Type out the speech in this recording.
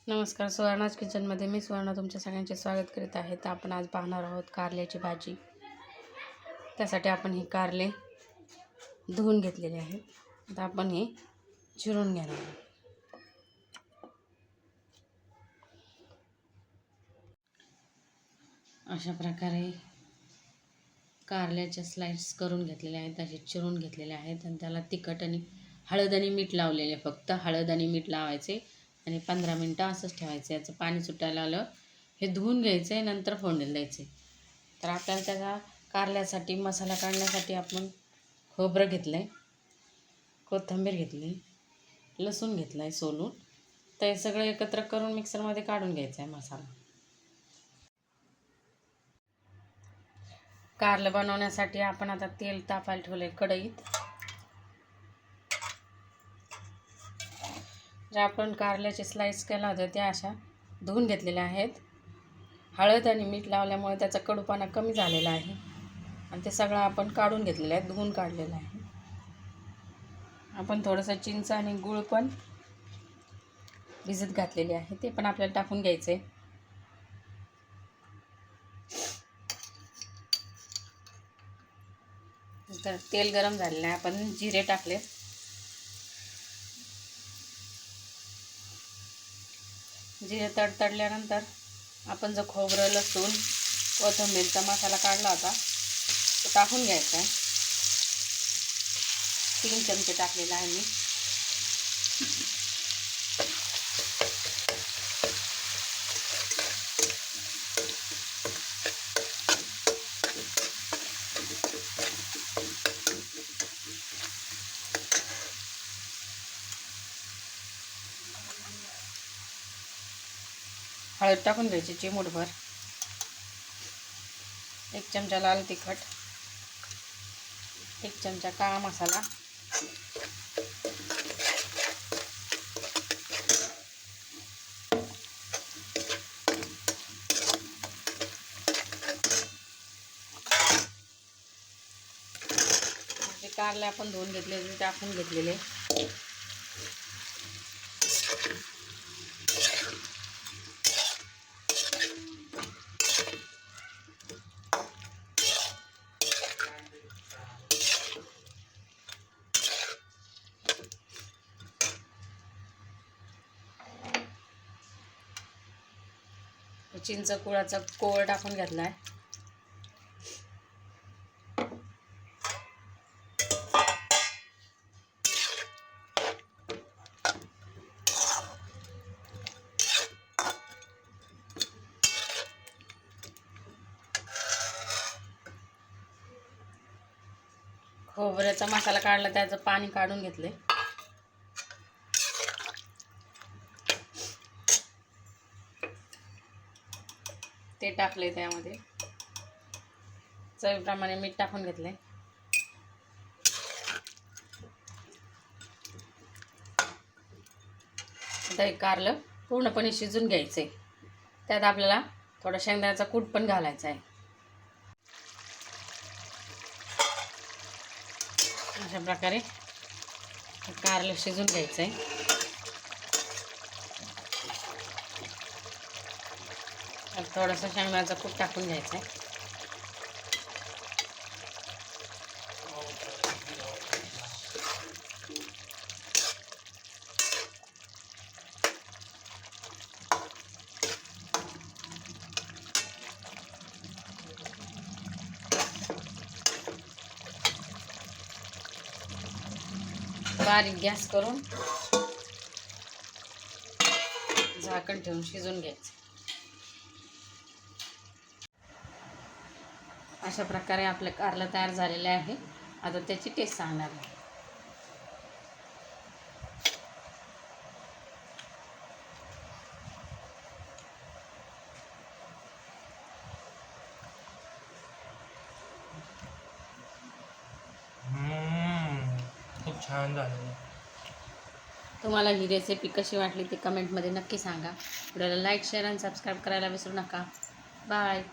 नमस्कार. सुवर्णाज किचनमध्ये मी सुवर्णा तुमच्या सगळ्यांचे स्वागत करीत आहे. तर आपण आज पाहणार आहोत कारल्याची भाजी. त्यासाठी आपण हे कारले धुवून घेतलेले आहेत. आता आपण हे चिरून घेणार आहोत. अशा प्रकारे कारल्याच्या स्लाइड्स करून घेतलेले आहेत, असे चिरून घेतलेले आहेत आणि त्याला तिखट आणि हळद आणि मीठ लावलेले. फक्त हळद आणि मीठ लावायचे आणि 15 मिनटं असंच ठेवायचं. याचं पाणी सुटायला आलं हे धुवून घ्यायचं आहे, नंतर फोडणीला द्यायचे. तर आपल्याला त्याचा कारल्यासाठी मसाला काढण्यासाठी आपण खोबरं घेतलं आहे, कोथिंबीर घेतली, लसूण घेतला आहे सोलून. तर हे सगळं एकत्र करून मिक्सरमध्ये काढून घ्यायचं आहे मसाला. कारलं बनवण्यासाठी आपण आता तेल तापायला ठेवले कढईत. ज्या आपण कारल्याचे स्लाइस केला होता त्या अशा धुवून घेतलेल्या आहेत. हळद आणि मीठ लावल्यामुळे त्याचा कडूपणा कमी झालेला आहे आणि ते सगळं आपण काढून घेतलेलं आहे, धुवून काढलेलं आहे. आपण थोडंसं चिंच आणि गूळ पण भिजत घातलेले आहे, ते पण आपल्याला टाकून घ्यायचं आहे. तर तेल गरम झालेलं आहे, आपण जिरे टाकले. जिरे तडतडल्यानंतर आपण जो खोबरं, लसूण, कोथिंबीरचा मसाला काढला होता तो टाकून घ्यायचा आहे. 3 चमचे टाकलेला आहे मी. हळद टाकून घ्यायची चिमूटभर. 1 चमचा लाल तिखट, 1 चमचा काळा मसाला, जे कारले आपण धुवून घेतलेले टाकून घेतलेले. चिंच गुळाचा कोळ टाकून घेतला आहे. खोबऱ्याचा मसाला काढला, त्याचं पाणी काढून घेतले. ते टाकले, त्यामध्ये चवीप्रमाणे मीठ टाकून घेतले. आता हे कारलं पूर्णपणे शिजून घ्यायचे. त्यात आपल्याला थोडा शेंगदाण्याचा कूट पण घालायचा आहे. अशा प्रकारे कारलं शिजून घ्यायचं आहे. थोडंसं शेंगदाण्याचा कूट टाकून घ्यायचं आहे. बारीक गॅस करून झाकण ठेवून शिजून घ्यायचं. अशा प्रकारे आपलं कारलं तयार झालेलं आहे. आता त्याची टेस्ट सांगणार आहे. खूप छान झालं. तुम्हाला ही रेसिपी कशी वाटली ते कमेंटमध्ये नक्की सांगा. व्हिडिओला लाईक, शेअर आणि सबस्क्राईब करायला विसरू नका. बाय.